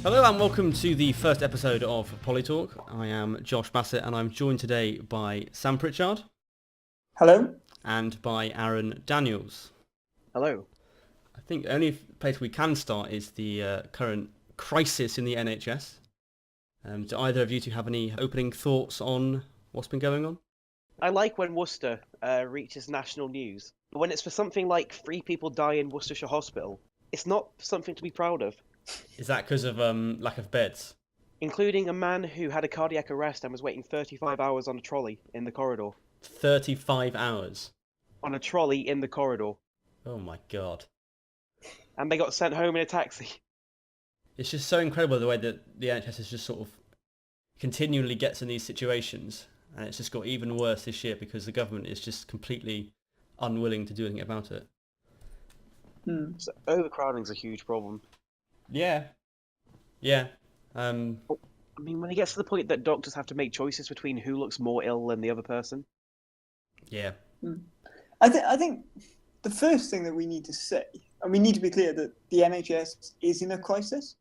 Hello and welcome to the first episode of Politalk. I am Josh Bassett and I'm joined today by Sam Pritchard. Hello. And by Aaron Daniels. Hello. I think the only place we can start is the current crisis in the NHS. Do either of you two have any opening thoughts on what's been going on? I like when Worcester reaches national news, but when it's for something like 3 people die in Worcestershire Hospital, it's not something to be proud of. Is that because of lack of beds? Including a man who had a cardiac arrest and was waiting 35 hours on a trolley in the corridor. 35 hours? On a trolley in the corridor. Oh my god. And they got sent home in a taxi. It's just so incredible the way that the NHS is just sort of continually gets in these situations, and it's just got even worse this year because the government is just completely unwilling to do anything about it. So overcrowding's a huge problem. Yeah. I mean, when it gets to the point that doctors have to make choices between who looks more ill than the other person. Yeah. I think the first thing that we need to say, and we need to be clear that the NHS is in a crisis,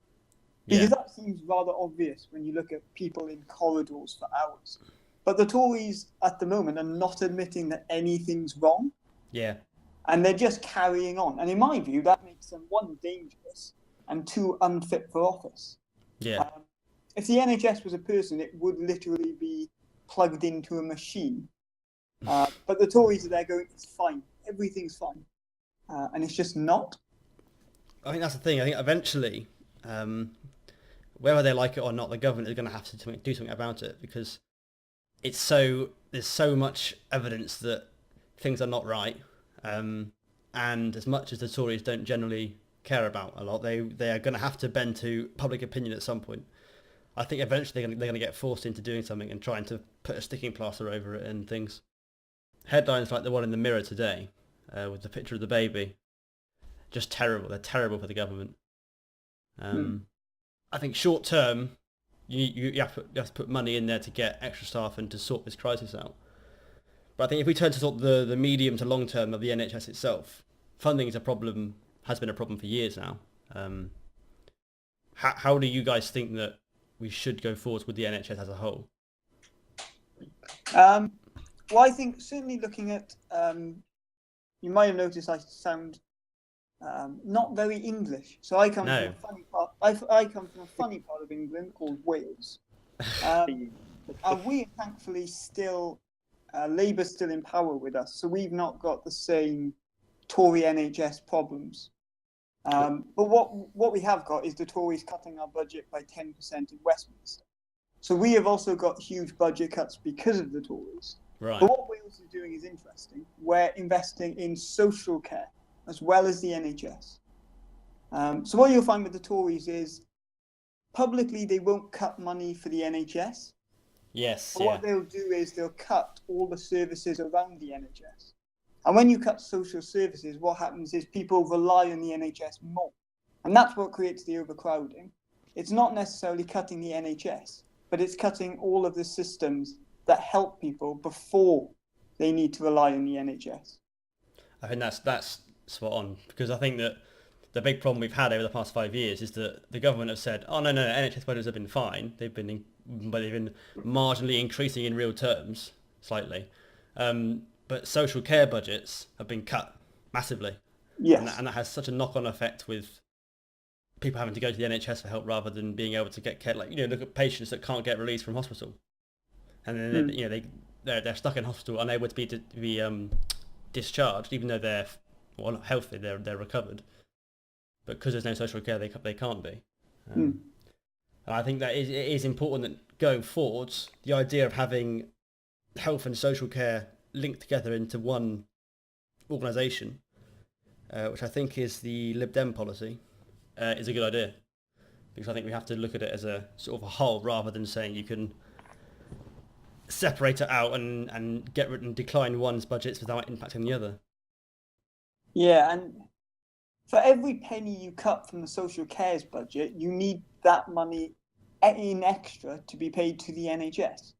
because that seems rather obvious when you look at people in corridors for hours. But the Tories at the moment are not admitting that anything's wrong. Yeah. And they're just carrying on. And in my view, that makes them, 1, dangerous, and 2, unfit for office. Yeah. If the NHS was a person, it would literally be plugged into a machine. But the Tories are there going, it's fine, everything's fine. And it's just not. I think that's the thing. I think eventually, whether they like it or not, the government is going to have to do something about it because there's so much evidence that things are not right. And as much as the Tories don't generally care about a lot, they are going to have to bend to public opinion at some point. I think eventually they're going to get forced into doing something and trying to put a sticking plaster over it and things. Headlines like the one in the Mirror today, with the picture of the baby, just terrible. They're terrible for the government. I think short term, you have to put money in there to get extra staff and to sort this crisis out. But I think if we turn to sort of the medium to long term of the NHS itself, funding is a problem, has been a problem for years now. How do you guys think that we should go forward with the NHS as a whole? Well, I think certainly looking at, you might have noticed I sound not very English. So I come from a funny part. I come from a funny part of England called Wales, and we thankfully still. Labour's still in power with us, so we've not got the same Tory NHS problems. But what we have got is the Tories cutting our budget by 10% in Westminster. So we have also got huge budget cuts because of the Tories. Right. But what Wales is doing is interesting. We're investing in social care as well as the NHS. So what you'll find with the Tories is publicly they won't cut money for the NHS. Yes. But what they'll do is they'll cut all the services around the NHS. And when you cut social services, what happens is people rely on the NHS more. And that's what creates the overcrowding. It's not necessarily cutting the NHS, but it's cutting all of the systems that help people before they need to rely on the NHS. I think that's spot on, because I think that the big problem we've had over the past 5 years is that the government have said, oh no, NHS budgets have been fine. They've been marginally increasing in real terms, slightly. But social care budgets have been cut massively. Yes. And that has such a knock-on effect with people having to go to the NHS for help rather than being able to get care. Like, look at patients that can't get released from hospital. And then, they're stuck in hospital, unable to be discharged, even though they're not healthy, they're recovered. But because there's no social care, they can't be. And I think that it is important that going forwards, the idea of having health and social care linked together into one organisation, which I think is the Lib Dem policy, is a good idea. Because I think we have to look at it as a sort of a whole rather than saying you can separate it out and get rid and decline one's budgets without impacting the other. Yeah, and for every penny you cut from the social cares budget, you need that money in extra to be paid to the NHS,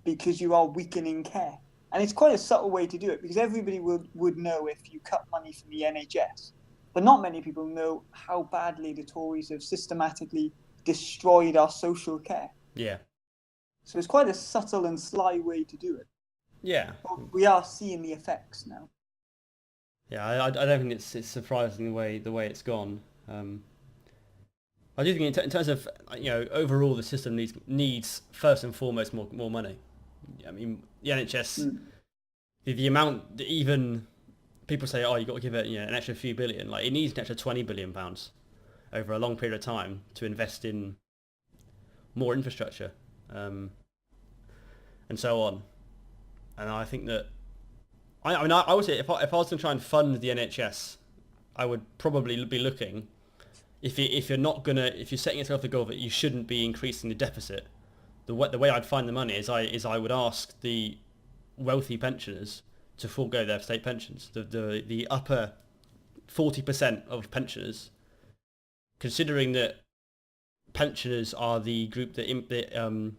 because you are weakening care. And it's quite a subtle way to do it, because everybody would know if you cut money from the NHS, but not many people know how badly the Tories have systematically destroyed our social care. Yeah. So it's quite a subtle and sly way to do it. Yeah. But we are seeing the effects now. Yeah, I don't think it's surprising the way it's gone. I do think in terms of overall the system needs first and foremost more money. I mean the NHS, the amount that even people say, oh, you got to give it an extra few billion. Like it needs an extra £20 billion over a long period of time to invest in more infrastructure, and so on. And I think that I would say if I was going to try and fund the NHS, I would probably be looking, if you're setting yourself the goal that you shouldn't be increasing the deficit, the way I'd find the money is I would ask the wealthy pensioners to forego their state pensions. The upper 40% of pensioners, considering that pensioners are the group that I don't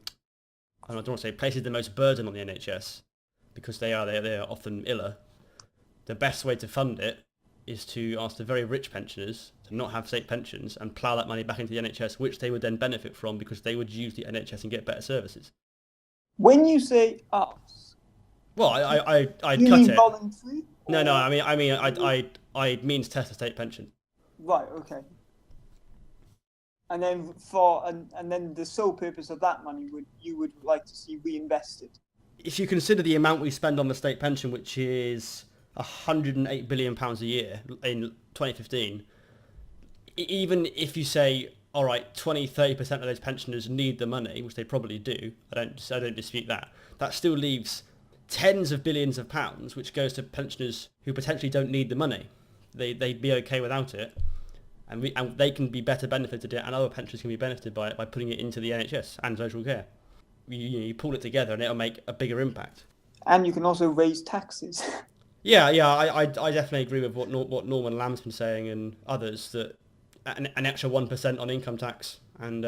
want to say places the most burden on the NHS, because they are often iller. The best way to fund it is to ask the very rich pensioners to not have state pensions and plough that money back into the NHS, which they would then benefit from because they would use the NHS and get better services. When you say us, well, I'd you cut mean it. Voluntary? No, I mean to test a state pension. Right. Okay. And then and then the sole purpose of that money you would like to see reinvested. If you consider the amount we spend on the state pension, which is £108 billion a year in 2015, even if you say, all right, 20-30% of those pensioners need the money, which they probably do, I don't dispute that, that still leaves tens of billions of pounds, which goes to pensioners who potentially don't need the money. They'd be okay without it, and they can be better benefited, and other pensioners can be benefited by it by putting it into the NHS and social care. You pull it together and it'll make a bigger impact. And you can also raise taxes. Yeah, I definitely agree with what Norman Lamb's been saying and others, that an extra 1% on income tax and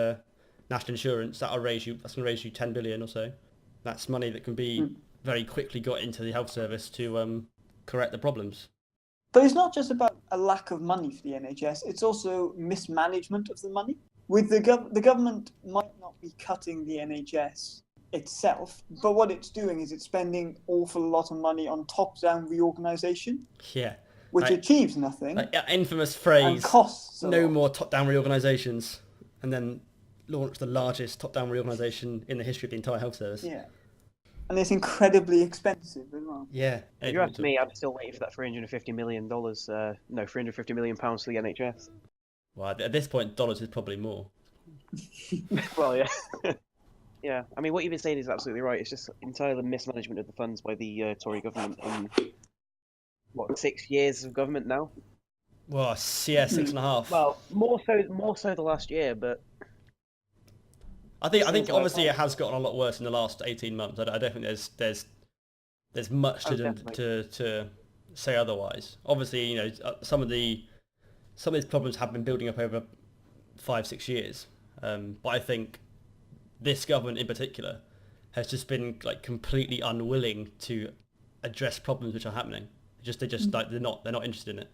national insurance, that's going to raise you 10 billion or so. That's money that can be very quickly got into the health service to correct the problems. But it's not just about a lack of money for the NHS, it's also mismanagement of the money. With the government might not be cutting the NHS itself, but what it's doing is it's spending an awful lot of money on top-down reorganisation. Yeah. Which achieves nothing. Infamous phrase, and costs no more top-down reorganisations, and then launch the largest top-down reorganisation in the history of the entire health service. Yeah. And it's incredibly expensive as well. Yeah. If you ask me, I'm still waiting for that $350 million, £350 million for the NHS. Well, at this point, dollars is probably more. Well, yeah. Yeah, I mean, what you've been saying is absolutely right. It's just entirely mismanagement of the funds by the Tory government in, 6 years of government now? Well, yeah, 6.5. Well, more so the last year, but... I think obviously it has gotten a lot worse in the last 18 months. I don't think there's much to say otherwise. Obviously, some of these problems have been building up over 5-6 years. But I think this government in particular has just been completely unwilling to address problems which are happening. They're not interested in it.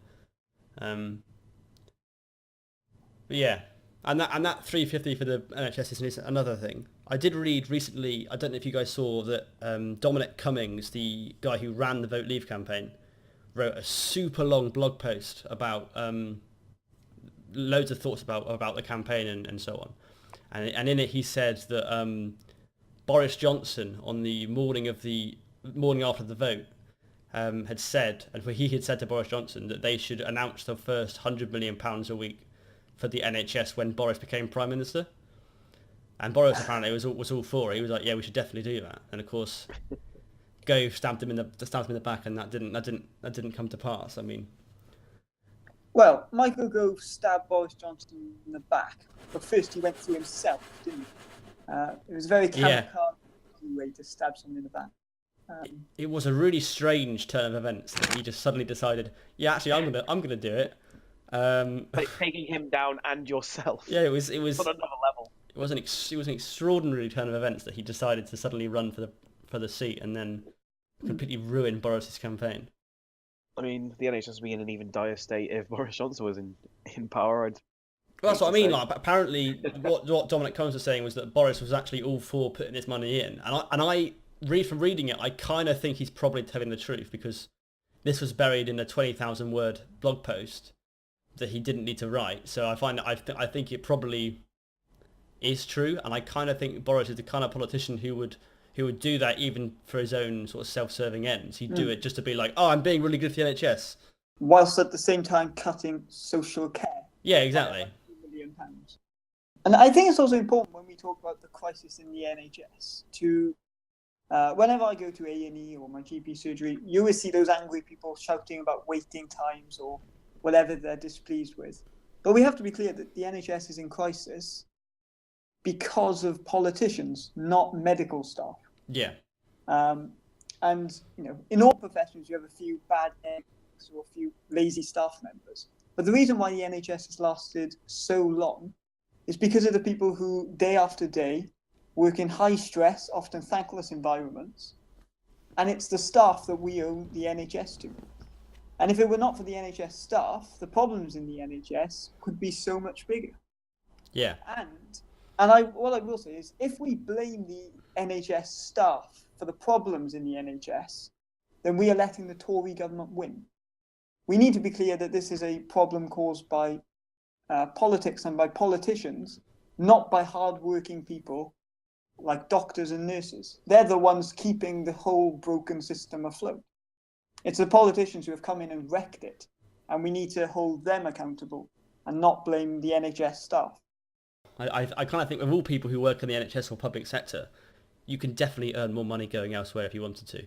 But yeah, and that 350 for the NHS is another thing. I did read recently, I don't know if you guys saw that Dominic Cummings, the guy who ran the Vote Leave campaign, wrote a super long blog post about loads of thoughts about the campaign and so on. And in it he said that Boris Johnson, on the morning after the vote, had said to Boris Johnson that they should announce the first £100 million a week for the NHS when Boris became Prime Minister. And Boris apparently was all for it. He was like, yeah, we should definitely do that. And of course, Gove stabbed him in the back, and that didn't come to pass. I mean, well, Michael Gove stabbed Boris Johnson in the back, but first he went through himself, didn't he? It was a very kamikaze way to stab someone in the back. It was a really strange turn of events that he just suddenly decided, yeah, actually, I'm gonna do it. But taking him down and yourself. Yeah, it was on another level. It was an extraordinary turn of events that he decided to suddenly run for the seat and then completely ruin Boris's campaign. I mean, the NHS would be in an even dire state if Boris Johnson was in power. Well, that's what I mean. Like, apparently, what Dominic Cummings was saying was that Boris was actually all for putting this money in, and I read from reading it, I kind of think he's probably telling the truth, because this was buried in a 20,000 word blog post that he didn't need to write. So I think it probably is true, and I kind of think Boris is the kind of politician who would do that even for his own sort of self-serving ends. He'd do it just to be like, oh, I'm being really good for the NHS, whilst at the same time cutting social care. Yeah, exactly. £2 million. And I think it's also important when we talk about the crisis in the NHS to, whenever I go to A&E or my GP surgery, you always see those angry people shouting about waiting times or whatever they're displeased with. But we have to be clear that the NHS is in crisis because of politicians, not medical staff. Yeah. And, in all professions, you have a few bad eggs or a few lazy staff members. But the reason why the NHS has lasted so long is because of the people who, day after day, work in high stress, often thankless environments. And it's the staff that we owe the NHS to. And if it were not for the NHS staff, the problems in the NHS could be so much bigger. Yeah. And what I will say is, if we blame the NHS staff for the problems in the NHS, then we are letting the Tory government win. We need to be clear that this is a problem caused by politics and by politicians, not by hard-working people like doctors and nurses. They're the ones keeping the whole broken system afloat. It's the politicians who have come in and wrecked it, and we need to hold them accountable and not blame the NHS staff. I kind of think of all people who work in the NHS or public sector, you can definitely earn more money going elsewhere if you wanted to.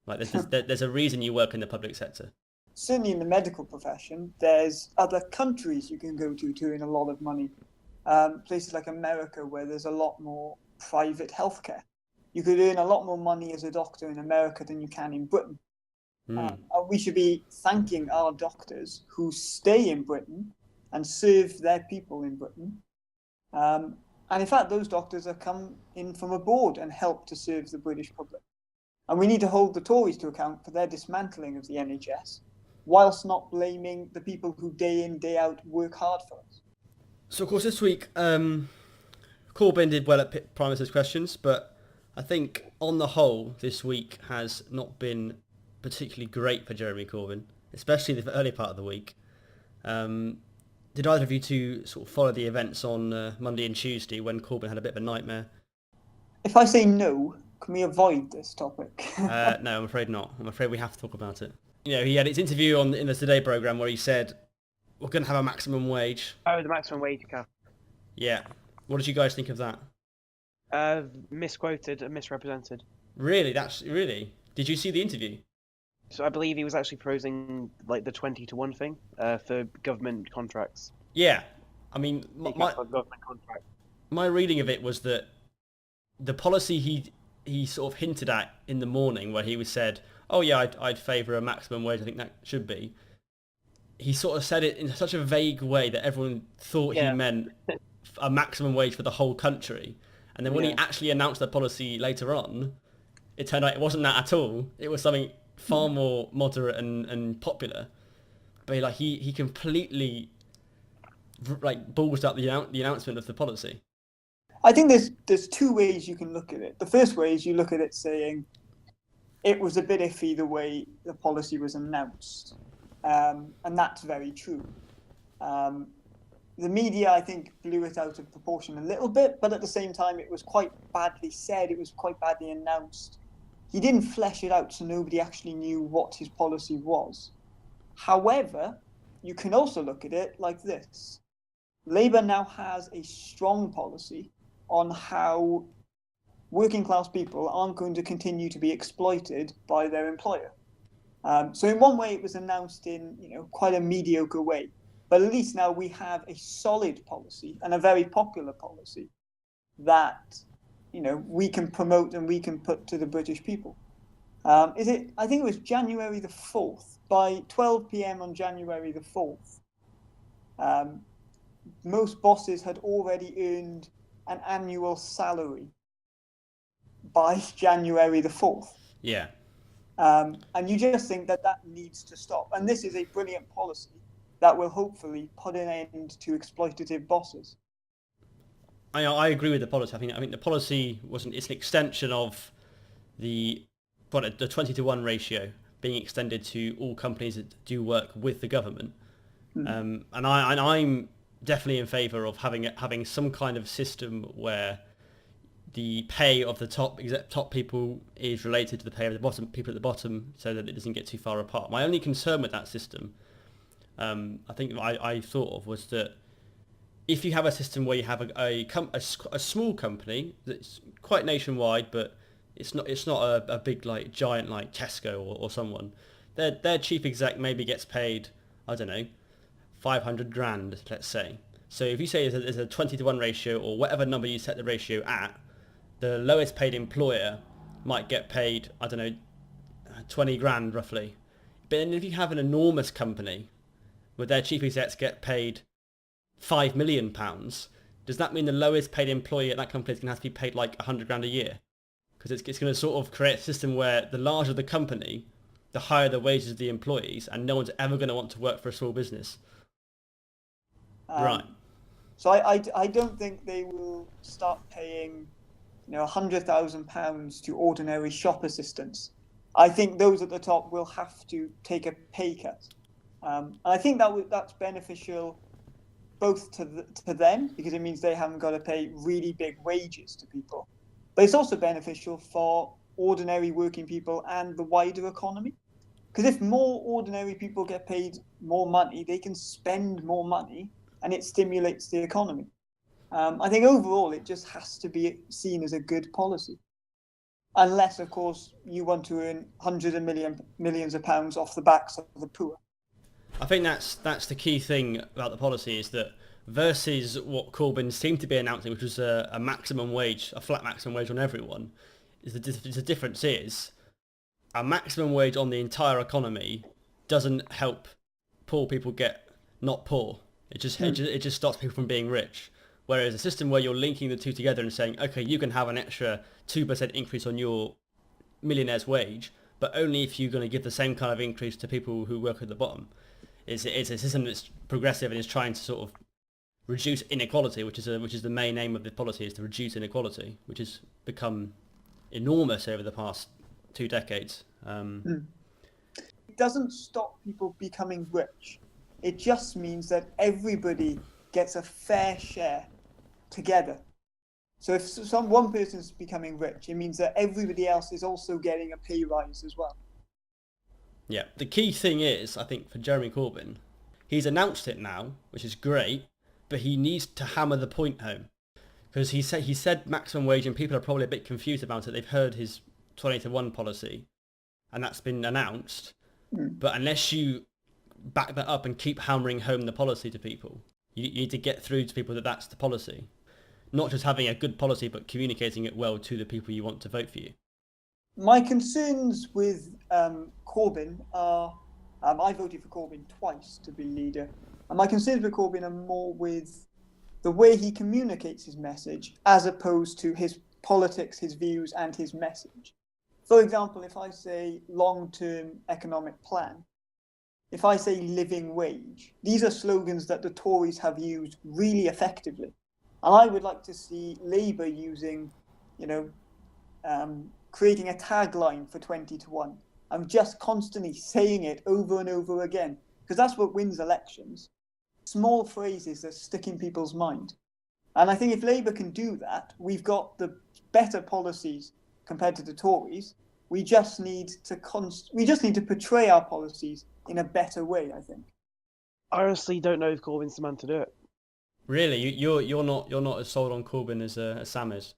Like, there's a reason you work in the public sector. Certainly in the medical profession, there's other countries you can go to earn a lot of money. Places like America, where there's a lot more private healthcare. You could earn a lot more money as a doctor in America than you can in Britain. And we should be thanking our doctors who stay in Britain and serve their people in Britain. And in fact, those doctors have come in from abroad and helped to serve the British public. And we need to hold the Tories to account for their dismantling of the NHS, whilst not blaming the people who day in, day out work hard for us. So, of course, this week, Corbyn did well at Prime Minister's questions, but I think on the whole, this week has not been particularly great for Jeremy Corbyn, especially the early part of the week. Did either of you two sort of follow the events on Monday and Tuesday when Corbyn had a bit of a nightmare? If I say no, can we avoid this topic? No, I'm afraid not. I'm afraid we have to talk about it. He had his interview in the Today programme where he said, we're going to have a maximum wage. Oh, the maximum wage cap. Yeah. What did you guys think of that? Misquoted and misrepresented. Really? Really? Did you see the interview? So I believe he was actually proposing like the 20-to-1 thing for government contracts. Yeah. I mean, my reading of it was that the policy he sort of hinted at in the morning, where he said, oh yeah, I'd favour a maximum wage, I think that should be. He sort of said it in such a vague way that everyone thought he meant a maximum wage for the whole country. And then when he actually announced the policy later on, it turned out it wasn't that at all. It was something far more moderate and popular. But he completely ballsed up the announcement of the policy. I think there's two ways you can look at it. The first way is you look at it saying it was a bit iffy the way the policy was announced. And that's very true. The media, I think, blew it out of proportion a little bit, but at the same time, it was quite badly said. It was quite badly announced. He didn't flesh it out, so nobody actually knew what his policy was. However, you can also look at it like this. Labour now has a strong policy on how working class people aren't going to continue to be exploited by their employer. So in one way, it was announced in quite a mediocre way. But at least now we have a solid policy and a very popular policy that we can promote and we can put to the British people. I think it was January the 4th. By 12 p.m. on January the 4th, most bosses had already earned an annual salary by January the 4th. Yeah. And you just think that needs to stop. And this is a brilliant policy that will hopefully put an end to exploitative bosses. I agree with the policy. I think the policy it's an extension of the 20-to-1 ratio being extended to all companies that do work with the government. And I'm definitely in favour of having some kind of system where the pay of the top people is related to the pay of the bottom people at the bottom, so that it doesn't get too far apart. My only concern with that system, I think I thought of, was that if you have a system where you have a small company that's quite nationwide, but it's not a big like giant like Tesco or someone, their chief exec maybe gets paid, I don't know, 500 grand, let's say. So if you say there's a 20-to-1 ratio or whatever number you set the ratio at, the lowest paid employer might get paid, I don't know, 20 grand roughly. But then if you have an enormous company where their chief execs get paid £5 million, does that mean the lowest paid employee at that company is going to have to be paid like 100 grand a year? Because it's going to sort of create a system where the larger the company, the higher the wages of the employees, and no one's ever going to want to work for a small business. Right. So I don't think they will start paying, £100,000 to ordinary shop assistants. I think those at the top will have to take a pay cut. And I think that's beneficial both to them, because it means they haven't got to pay really big wages to people. But it's also beneficial for ordinary working people and the wider economy. Because if more ordinary people get paid more money, they can spend more money, and it stimulates the economy. I think overall it just has to be seen as a good policy. Unless, of course, you want to earn hundreds of millions of pounds off the backs of the poor. I think that's the key thing about the policy, is that versus what Corbyn seemed to be announcing, which was a maximum wage, a flat maximum wage on everyone, is the difference is a maximum wage on the entire economy doesn't help poor people get not poor. It just stops people from being rich. Whereas a system where you're linking the two together and saying, okay, you can have an extra 2% increase on your millionaire's wage, but only if you're going to give the same kind of increase to people who work at the bottom. It's a system that's progressive and is trying to sort of reduce inequality, which is the main aim of the policy, is to reduce inequality, which has become enormous over the past 2 decades. It doesn't stop people becoming rich. It just means that everybody gets a fair share together. So if one person is becoming rich, it means that everybody else is also getting a pay rise as well. Yeah, the key thing is, I think, for Jeremy Corbyn, he's announced it now, which is great, but he needs to hammer the point home. Because he said maximum wage, and people are probably a bit confused about it. They've heard his 20-to-1 policy, and that's been announced. But unless you back that up and keep hammering home the policy to people, you need to get through to people that that's the policy. Not just having a good policy, but communicating it well to the people you want to vote for you. My concerns with Corbyn are, I voted for Corbyn twice to be leader, and my concerns with Corbyn are more with the way he communicates his message as opposed to his politics, his views, and his message. For example, if I say long-term economic plan, if I say living wage, these are slogans that the Tories have used really effectively. And I would like to see Labour using, creating a tagline for 20-to-1. I'm just constantly saying it over and over again, because that's what wins elections. Small phrases that stick in people's mind. And I think if Labour can do that, we've got the better policies compared to the Tories. We just need to portray our policies in a better way, I think. I honestly don't know if Corbyn's the man to do it. Really, you're not as sold on Corbyn as Sam is.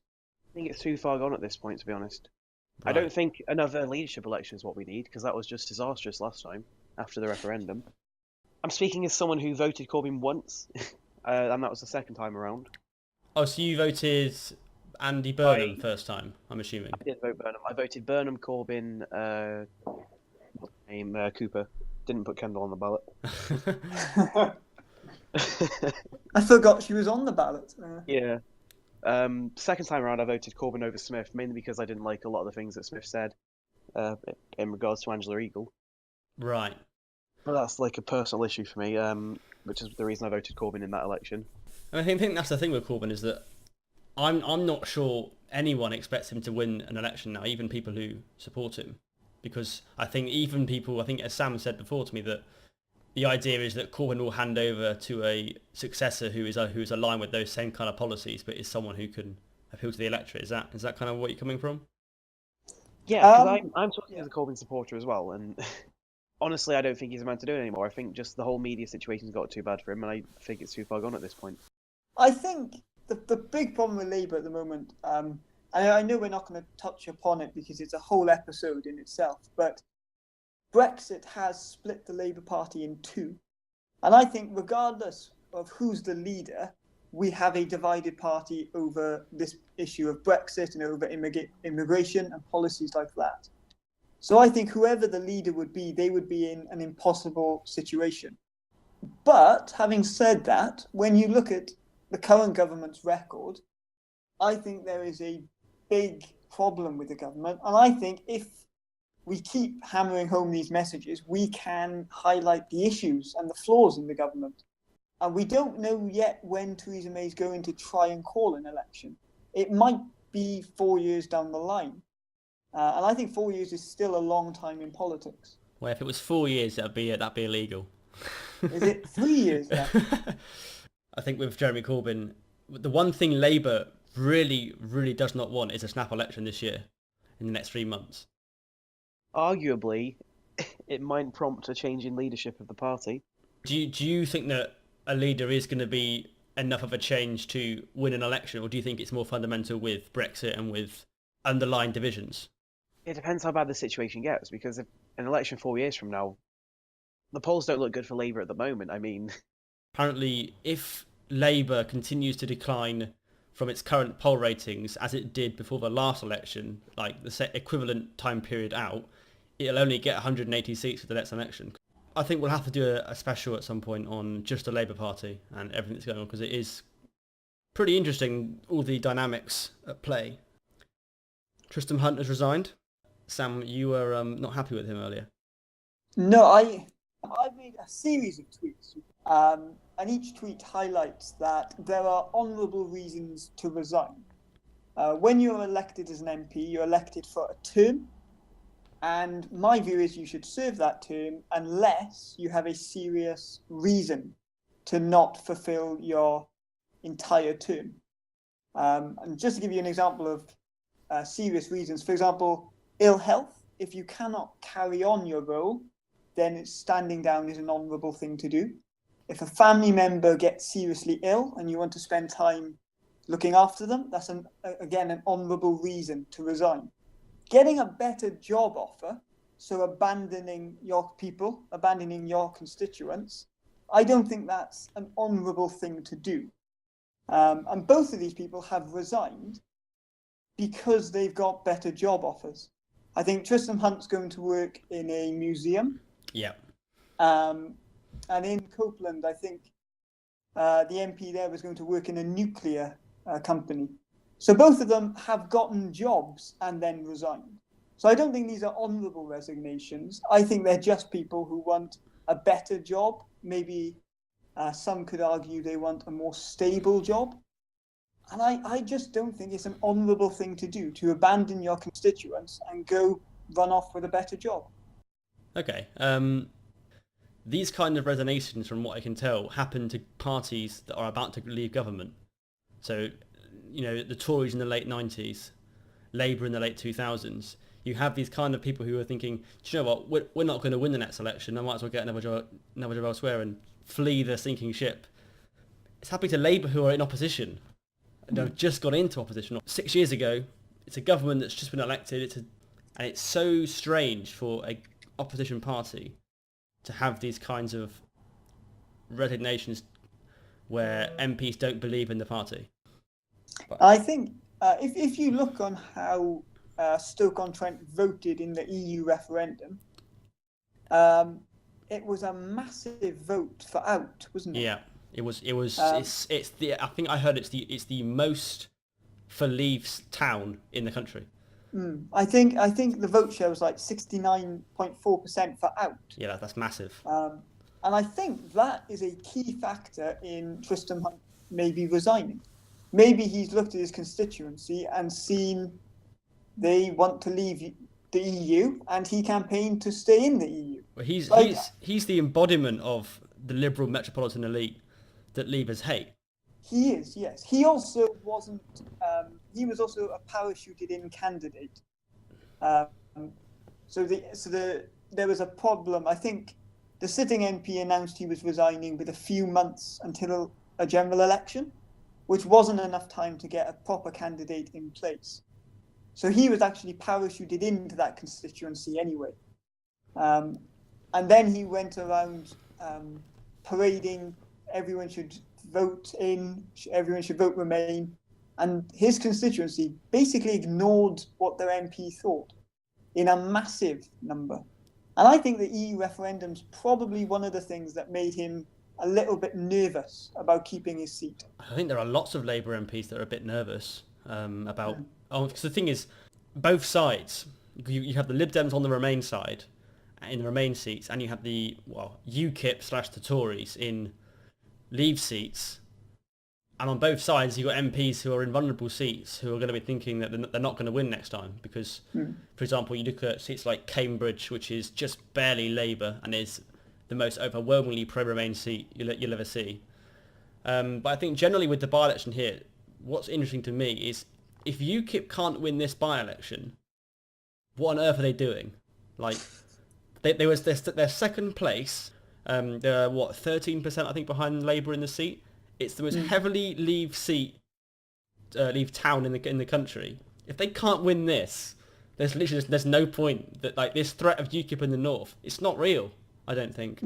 I think it's too far gone at this point, to be honest. Right. I don't think another leadership election is what we need, because that was just disastrous last time after the referendum. I'm speaking as someone who voted Corbyn once, and that was the second time around. Oh, so you voted Andy Burnham first time, I'm assuming. I did vote Burnham. I voted Burnham, Corbyn, Cooper. Didn't put Kendall on the ballot. I forgot she was on the ballot. Yeah. Second time around, I voted Corbyn over Smith, mainly because I didn't like a lot of the things that Smith said. in regards to Angela Eagle. Right. But that's like a personal issue for me, which is the reason I voted Corbyn in that election. I think that's the thing with Corbyn, is that I'm not sure anyone expects him to win an election now, even people who support him, because I think as Sam said before to me, that the idea is that Corbyn will hand over to a successor who is aligned with those same kind of policies, but is someone who can appeal to the electorate. Is that kind of what you're coming from? Yeah, because I'm talking as a Corbyn supporter as well, and honestly, I don't think he's a man to do it anymore. I think just the whole media situation's got too bad for him, and I think it's too far gone at this point. I think the big problem with Labour at the moment, and I know we're not going to touch upon it because it's a whole episode in itself, but Brexit has split the Labour Party in two. And I think regardless of who's the leader, we have a divided party over this issue of Brexit and over immigration and policies like that. So I think whoever the leader would be, they would be in an impossible situation. But having said that, when you look at the current government's record, I think there is a big problem with the government. And I think if we keep hammering home these messages, we can highlight the issues and the flaws in the government. And we don't know yet when Theresa May is going to try and call an election. It might be 4 years down the line. And I think 4 years is still a long time in politics. Well, if it was 4 years, that'd be illegal. Is it 3 years then? I think with Jeremy Corbyn, the one thing Labour really, really does not want is a snap election this year, in the next 3 months. Arguably, it might prompt a change in leadership of the party. Do you think that a leader is going to be enough of a change to win an election, or do you think it's more fundamental with Brexit and with underlying divisions? It depends how bad the situation gets, because if an election 4 years from now, the polls don't look good for Labour at the moment. I mean, apparently, if Labour continues to decline from its current poll ratings as it did before the last election, like the equivalent time period out, it'll only get 180 seats for the next election. I think we'll have to do a special at some point on just the Labour Party and everything that's going on, because it is pretty interesting, all the dynamics at play. Tristram Hunt has resigned. Sam, you were not happy with him earlier. No, I made a series of tweets, and each tweet highlights that there are honourable reasons to resign. When you're elected as an MP, you're elected for a term, and my view is you should serve that term unless you have a serious reason to not fulfil your entire term. And just to give you an example of serious reasons, for example, ill health. If you cannot carry on your role, then standing down is an honourable thing to do. If a family member gets seriously ill and you want to spend time looking after them, that's again an honourable reason to resign. Getting a better job offer, so abandoning your people, abandoning your constituents, I don't think that's an honourable thing to do. And both of these people have resigned because they've got better job offers. I think Tristram Hunt's going to work in a museum. Yeah. And in Copeland, I think the MP there was going to work in a nuclear company. So both of them have gotten jobs and then resigned. So I don't think these are honourable resignations. I think they're just people who want a better job. Maybe some could argue they want a more stable job. And I just don't think it's an honourable thing to do, to abandon your constituents and go run off with a better job. Okay. These kind of resignations, from what I can tell, happen to parties that are about to leave government. So, the Tories in the late 90s, Labour in the late 2000s, you have these kind of people who are thinking, do you know what, we're not going to win the next election, I might as well get another job elsewhere and flee the sinking ship. It's happening to Labour, who are in opposition. They've just got into opposition 6 years ago. It's a government that's just been elected. And it's so strange for an opposition party to have these kinds of resignations where MPs don't believe in the party. But I think if you look on how Stoke-on-Trent voted in the EU referendum, it was a massive vote for out, wasn't it? Yeah. It was. It's the. I think I heard it's the most for leave town in the country. I think the vote share was like 69.4% for out. Yeah, that's massive. And I think that is a key factor in Tristram Hunt maybe resigning. Maybe he's looked at his constituency and seen they want to leave the EU, and he campaigned to stay in the EU. Well, he's the embodiment of the liberal metropolitan elite that Leavers hate. He is, yes. He also wasn't. He was also a parachuted-in candidate. So there was a problem. I think the sitting MP announced he was resigning with a few months until a general election, which wasn't enough time to get a proper candidate in place. So he was actually parachuted into that constituency anyway. And then he went around parading, everyone should vote in, everyone should vote Remain. And his constituency basically ignored what their MP thought in a massive number. And I think the EU referendum's probably one of the things that made him a little bit nervous about keeping his seat. I think there are lots of Labour MPs that are a bit nervous about... because the thing is, both sides, you have the Lib Dems on the Remain side, in the Remain seats, and you have the UKIP / the Tories in Leave seats. And on both sides, you've got MPs who are in vulnerable seats who are going to be thinking that they're not going to win next time. Because, for example, you look at seats like Cambridge, which is just barely Labour and is the most overwhelmingly pro-Remain seat you'll ever see. But I think generally with the by-election here, what's interesting to me is if UKIP can't win this by-election, what on earth are they doing? Like, they was their second place. They're 13% I think behind Labour in the seat. It's the most heavily Leave town in the country. If they can't win this, there's no point that like this threat of UKIP in the north. It's not real. I don't think.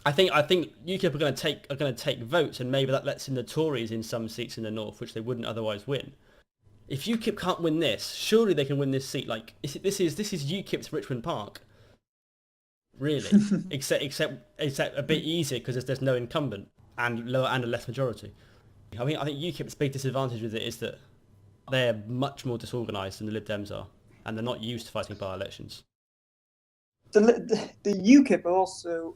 I think UKIP are going to take votes, and maybe that lets in the Tories in some seats in the north, which they wouldn't otherwise win. If UKIP can't win this, surely they can win this seat. Like this is UKIP's Richmond Park. Really, except a bit easier because there's no incumbent and a less majority. I think UKIP's big disadvantage with it is that they're much more disorganised than the Lib Dems are, and they're not used to fighting by-elections. The UKIP are also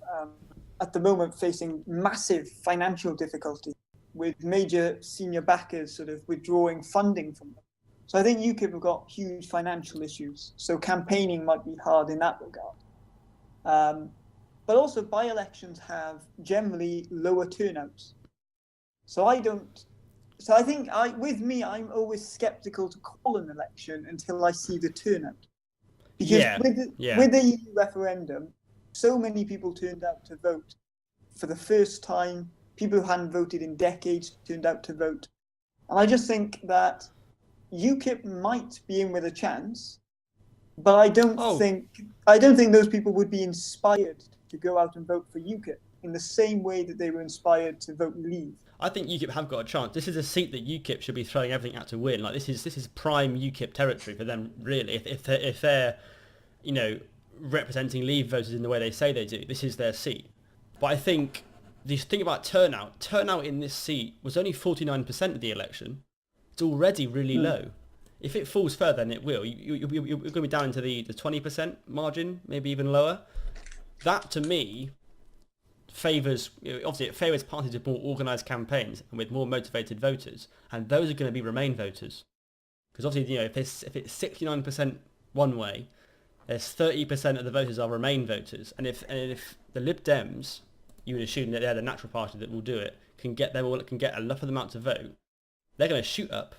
at the moment facing massive financial difficulty, with major senior backers sort of withdrawing funding from them. So I think UKIP have got huge financial issues. So campaigning might be hard in that regard. But also by-elections have generally lower turnouts. So I think I'm always sceptical to call an election until I see the turnout. Because with the EU referendum, so many people turned out to vote for the first time. People who hadn't voted in decades turned out to vote. And I just think that UKIP might be in with a chance, but I don't think those people would be inspired to go out and vote for UKIP in the same way that they were inspired to vote Leave. I think UKIP have got a chance. This is a seat that UKIP should be throwing everything at to win. Like this is prime UKIP territory for them, really. If they're representing Leave voters in the way they say they do, this is their seat. But I think the thing about turnout in this seat was only 49% of the election. It's already really low. If it falls further, then it will. You're going to be down into the 20% margin, maybe even lower. That, to me, favours parties with more organised campaigns and with more motivated voters, and those are going to be Remain voters. Because obviously, if it's 69% one way, there's 30% of the voters are Remain voters, and if the Lib Dems, you would assume that they're the natural party that will do it, can get enough of them out to vote, they're going to shoot up.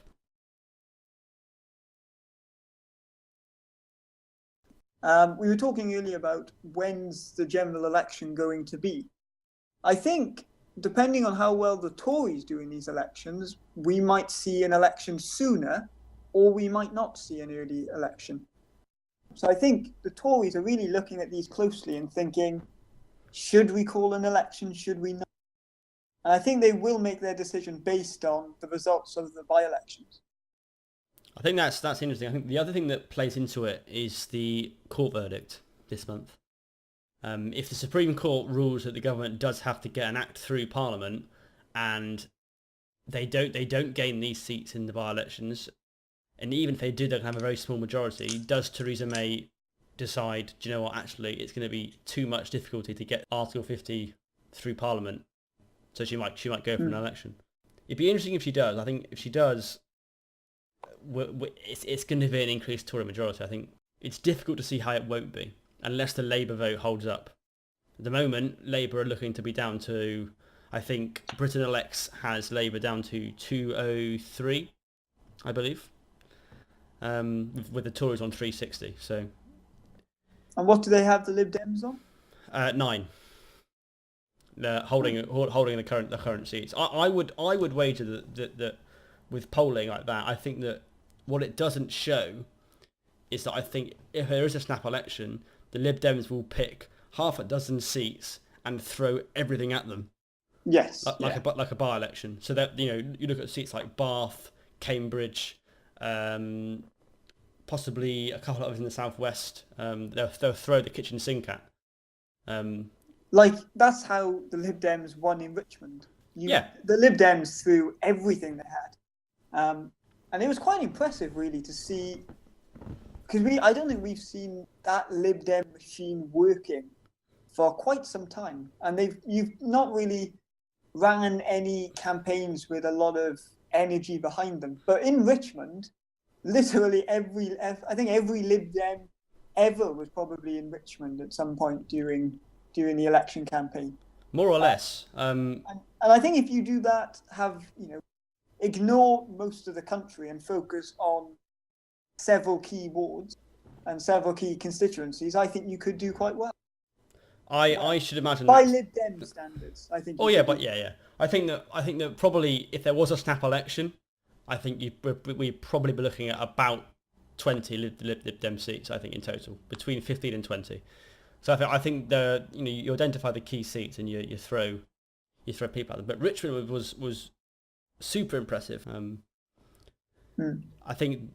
We were talking earlier about when's the general election going to be. I think, depending on how well the Tories do in these elections, we might see an election sooner, or we might not see an early election. So I think the Tories are really looking at these closely and thinking, should we call an election, should we not? And I think they will make their decision based on the results of the by-elections. I think that's interesting. I think the other thing that plays into it is the court verdict this month. If the Supreme Court rules that the government does have to get an act through Parliament, and they don't gain these seats in the by-elections, And even if they did have a very small majority, does Theresa May decide, do you know what, actually it's going to be too much difficulty to get Article 50 through Parliament, so she might go for an election. It'd be interesting if she does. I think if she does, it's going to be an increased Tory majority. I think it's difficult to see how it won't be, unless the Labour vote holds up. At the moment, Labour are looking to be down to, I think Britain Elects has Labour down to 203, I believe, with the Tories on 360. So. And what do they have the Lib Dems on? 9. Holding the current seats. I would wager that with polling like that, I think that what it doesn't show is that I think if there is a snap election, the Lib Dems will pick half a dozen seats and throw everything at them. Yes. Like a by-election. So that, you look at seats like Bath, Cambridge, possibly a couple of others in the southwest. They'll throw the kitchen sink at. Like, that's how the Lib Dems won in Richmond. The Lib Dems threw everything they had. And it was quite impressive, really, to see, because I don't think we've seen that Lib Dem machine working for quite some time. And you've not really ran any campaigns with a lot of energy behind them. But in Richmond, literally I think every Lib Dem ever was probably in Richmond at some point during the election campaign. More or less. And I think if you do that, ignore most of the country and focus on several key wards and several key constituencies, I think you could do quite well. I should imagine by Lib Dem standards, I think. I think that probably if there was a snap election, I think we'd probably be looking at about 20 Lib Dem seats. I think in total, between 15 and 20. So I think you identify the key seats and you throw people at them. But Richmond was super impressive. I think,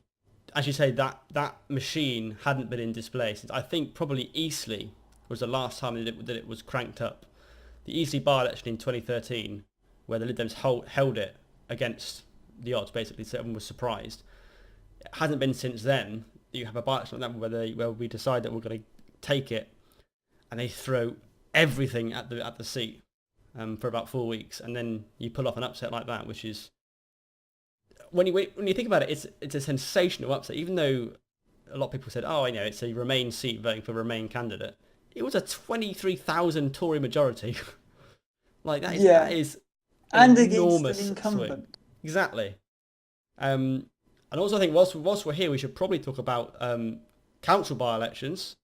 as you say, that machine hadn't been in display since, I think, probably Eastleigh was the last time that it was cranked up. The Eastleigh by-election in 2013, where the Lib Dems held it against the odds, basically, so everyone was surprised. It hasn't been since then. You have a by-election like that where we decide that we're going to take it, and they throw everything at the seat for about 4 weeks, and then you pull off an upset like that, which is, when you think about it, it's a sensational upset. Even though a lot of people said, "Oh, I know, it's a Remain seat voting for Remain candidate," it was a 23,000 Tory majority. Like that is and enormous against an incumbent. Swing. Exactly. And also I think whilst we're here, we should probably talk about council by-elections,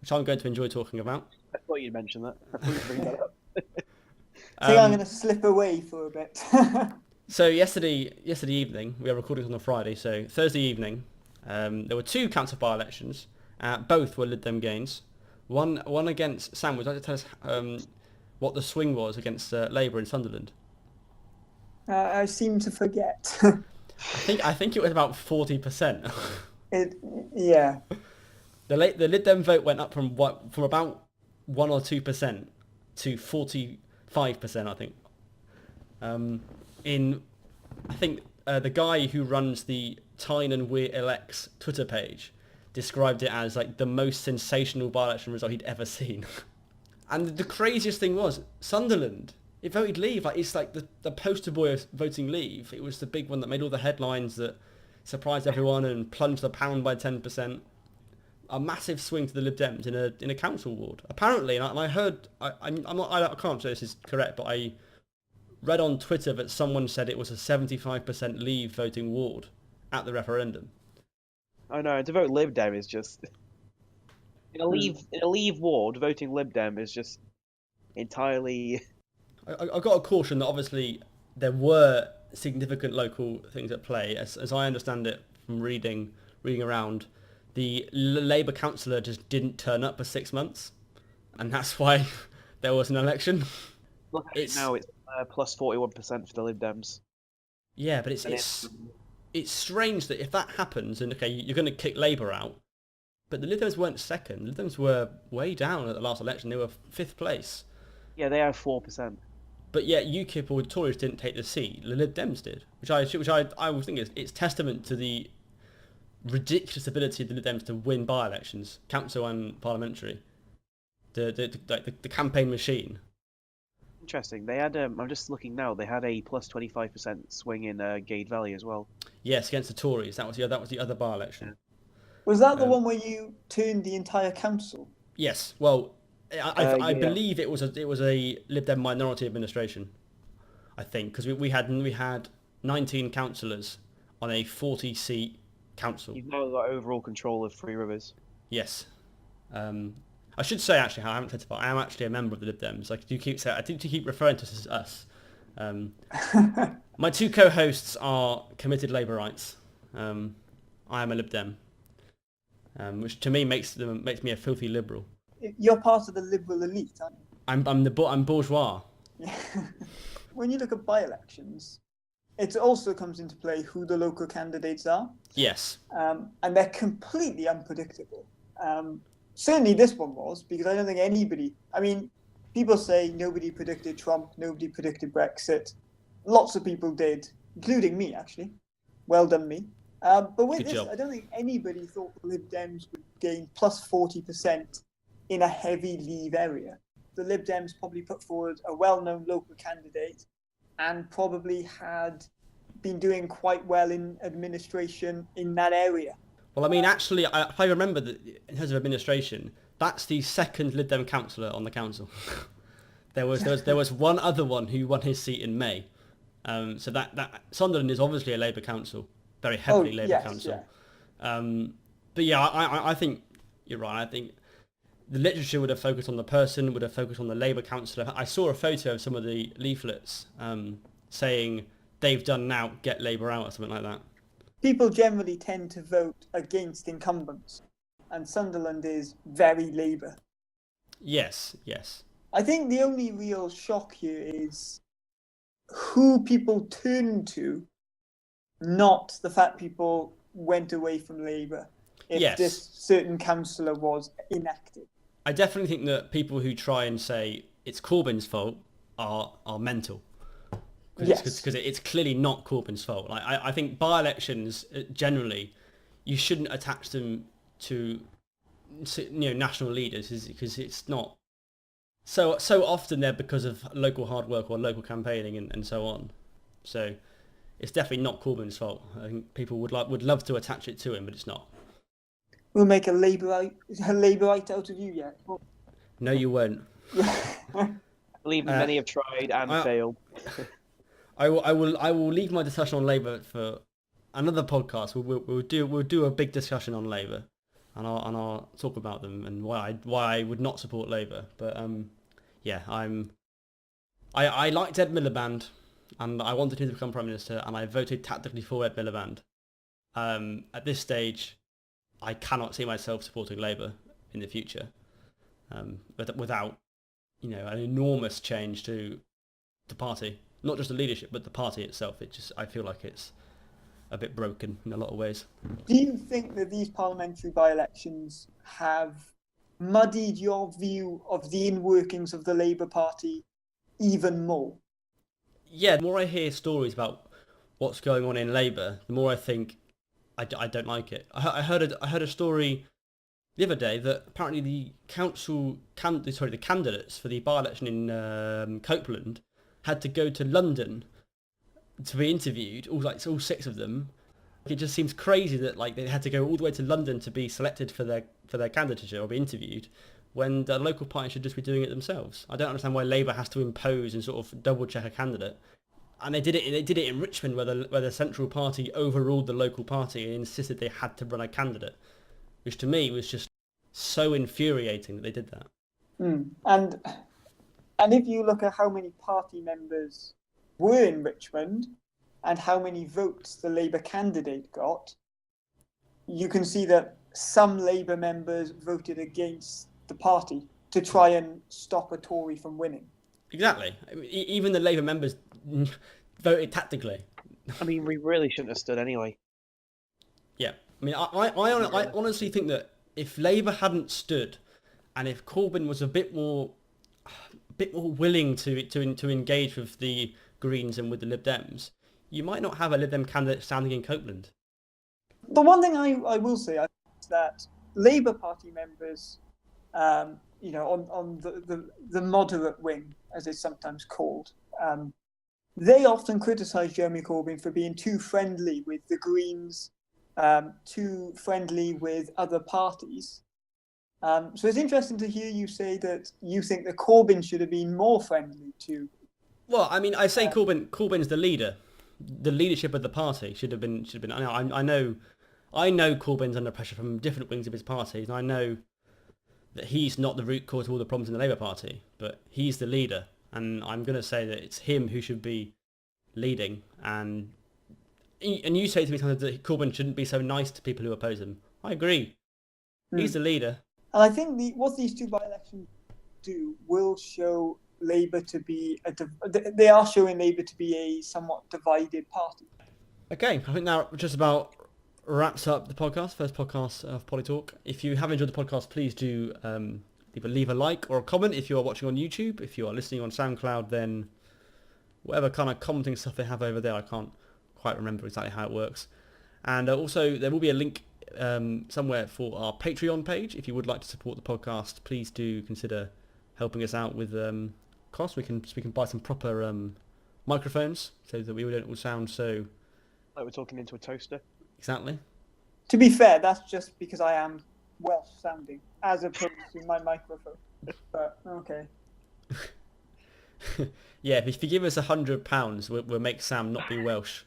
which I'm going to enjoy talking about. I thought you'd mention that. I thought you'd bring that up. I think I'm going to slip away for a bit. So yesterday evening, we are recording on a Friday, so Thursday evening, there were 2 council by-elections. Both were Lib Dem gains. One against Sam. Would you like to tell us what the swing was against Labour in Sunderland? I seem to forget. I think it was about 40%. Yeah. The Lib Dem vote went up from about 1 or 2% to 45%, I think. The guy who runs the Tyne and Weir Elects Twitter page described it as like the most sensational by-election result he'd ever seen. And the craziest thing was Sunderland. It voted Leave. Like, it's like the poster boy of voting Leave. It was the big one that made all the headlines, that surprised everyone and plunged the pound by 10%. A massive swing to the Lib Dems in a council ward. Apparently, and I heard, I can't say this is correct, but I read on Twitter that someone said it was a 75% Leave voting ward at the referendum. Oh no, to vote Lib Dem is just in a Leave ward, voting Lib Dem is just entirely. I got a caution that obviously there were significant local things at play, as I understand it from reading around. The Labour councillor just didn't turn up for 6 months, and that's why there was an election. Look at it now, it's plus 41% for the Lib Dems. Yeah, but it's strange that if that happens, and okay, you're going to kick Labour out, but the Lib Dems weren't second. The Lib Dems were way down at the last election. They were 5th place. Yeah, they have 4%. But yet UKIP or the Tories didn't take the seat. The Lib Dems did, which I would think it's testament to the ridiculous ability of the Lib Dems to win by-elections, council and parliamentary. The campaign machine. Interesting. They had. I'm just looking now. They had a plus 25% swing in Gade Valley as well. Yes, against the Tories. That was the other by-election. Was that the one where you turned the entire council? Yes. Well, I Yeah. believe it was a Lib Dem minority administration. I think because we had 19 councillors on a 40-seat council. You've now got overall control of Three Rivers. Yes. I should say actually, I haven't said about. I am actually a member of the Lib Dems. I do keep referring to us as us. My two co-hosts are committed Labourites. I am a Lib Dem, which to me makes me a filthy liberal. You're part of the liberal elite, aren't you? I'm bourgeois. When you look at by-elections, it also comes into play who the local candidates are. Yes. And they're completely unpredictable. Certainly this one was, because I don't think anybody... I mean, people say nobody predicted Trump, nobody predicted Brexit. Lots of people did, including me, actually. Well done, me. But with Good this, job. I don't think anybody thought the Lib Dems would gain plus 40% in a heavy Leave area. The Lib Dems probably put forward a well-known local candidate and probably had been doing quite well in administration in that area. Well, I mean, actually, if I remember that in terms of administration, that's the second Lib Dem councillor on the council. there was one other one who won his seat in May. So that Sunderland is obviously a Labour council, very heavily Labour council. Yeah. But yeah, I think you're right. I think the literature would have focused on the person, would have focused on the Labour councillor. I saw a photo of some of the leaflets saying they've done now, get Labour out, or something like that. People generally tend to vote against incumbents, and Sunderland is very Labour. Yes. I think the only real shock here is who people turn to, not the fact people went away from Labour if this certain councillor was enacted. I definitely think that people who try and say it's Corbyn's fault are mental. Because it's clearly not Corbyn's fault. Like, I think by-elections generally, you shouldn't attach them to national leaders because it's not so often they're because of local hard work or local campaigning and so on. So it's definitely not Corbyn's fault. I think people would love to attach it to him, but it's not. We'll make a Labourite out of you yet. No, you won't. Believe me, many have tried and failed. I will leave my discussion on Labour for another podcast. We'll do a big discussion on Labour, and I'll talk about them and why I would not support Labour. But yeah, I liked Ed Miliband, and I wanted him to become Prime Minister, and I voted tactically for Ed Miliband. At this stage, I cannot see myself supporting Labour in the future, but without an enormous change to the party. Not just the leadership, but the party itself. I feel like it's a bit broken in a lot of ways. Do you think that these parliamentary by-elections have muddied your view of the inworkings of the Labour Party even more? Yeah, the more I hear stories about what's going on in Labour, the more I think I don't like it. I heard a story the other day that apparently the the candidates for the by-election in Copeland had to go to London to be interviewed, all 6 of them. It just seems crazy that they had to go all the way to London to be selected for their candidature or be interviewed, when the local party should just be doing it themselves. I don't understand why Labour has to impose and sort of double check a candidate. And they did it in Richmond, where the central party overruled the local party and insisted they had to run a candidate, which to me was just so infuriating that they did that. And if you look at how many party members were in Richmond and how many votes the Labour candidate got, you can see that some Labour members voted against the party to try and stop a Tory from winning. Exactly. I mean, even the Labour members voted tactically. I mean, we really shouldn't have stood anyway. Yeah. I mean, I honestly think that if Labour hadn't stood, and if Corbyn was a bit more willing to engage with the Greens and with the Lib Dems, you might not have a Lib Dem candidate standing in Copeland. The one thing I will say is that Labour Party members, on the moderate wing, as it's sometimes called, they often criticise Jeremy Corbyn for being too friendly with the Greens, too friendly with other parties. So it's interesting to hear you say that you think that Corbyn should have been more friendly to. Well, I mean, I say Corbyn's the leader. The leadership of the party should have been. I know Corbyn's under pressure from different wings of his party, and I know that he's not the root cause of all the problems in the Labour Party, but he's the leader, and I'm going to say that it's him who should be leading. And you say to me sometimes that Corbyn shouldn't be so nice to people who oppose him. I agree. He's the leader. And I think what these two by-elections do will show Labour to be they are showing Labour to be a somewhat divided party. Okay, I think that just about wraps up the podcast, first podcast of Politalk. If you have enjoyed the podcast, please do either leave a like or a comment if you are watching on YouTube. If you are listening on SoundCloud, then whatever kind of commenting stuff they have over there, I can't quite remember exactly how it works. And also, there will be a link somewhere for our Patreon page. If you would like to support the podcast, please do consider helping us out with costs. We can buy some proper microphones so that we don't all sound so like we're talking into a toaster. Exactly. To be fair, that's just because I am Welsh sounding as opposed to my microphone. But okay. Yeah, if you give us £100, we'll make Sam not be Welsh.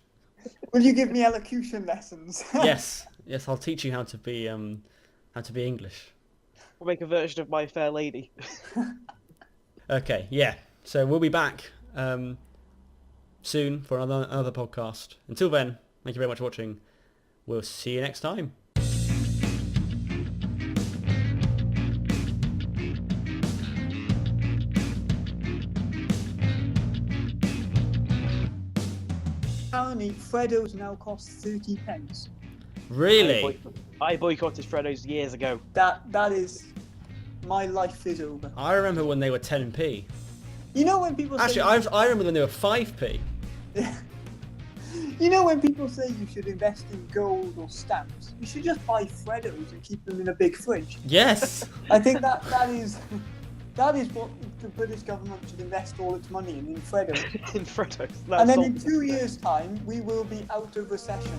Will you give me elocution lessons? Yes, I'll teach you how to be English. We'll make a version of My Fair Lady. Okay, yeah. So we'll be back soon for another podcast. Until then, thank you very much for watching. We'll see you next time. Apparently, Freddo's now cost 30p. Really? I boycotted Freddo's years ago. That is, my life is over. I remember when they were 10p. You know when people say... Actually, I remember when they were 5p. You know when people say you should invest in gold or stamps, you should just buy Freddos and keep them in a big fridge. Yes. I think that is what the British government should invest all its money in Freddos. In Freddos. And then in 2 years' time, we will be out of recession.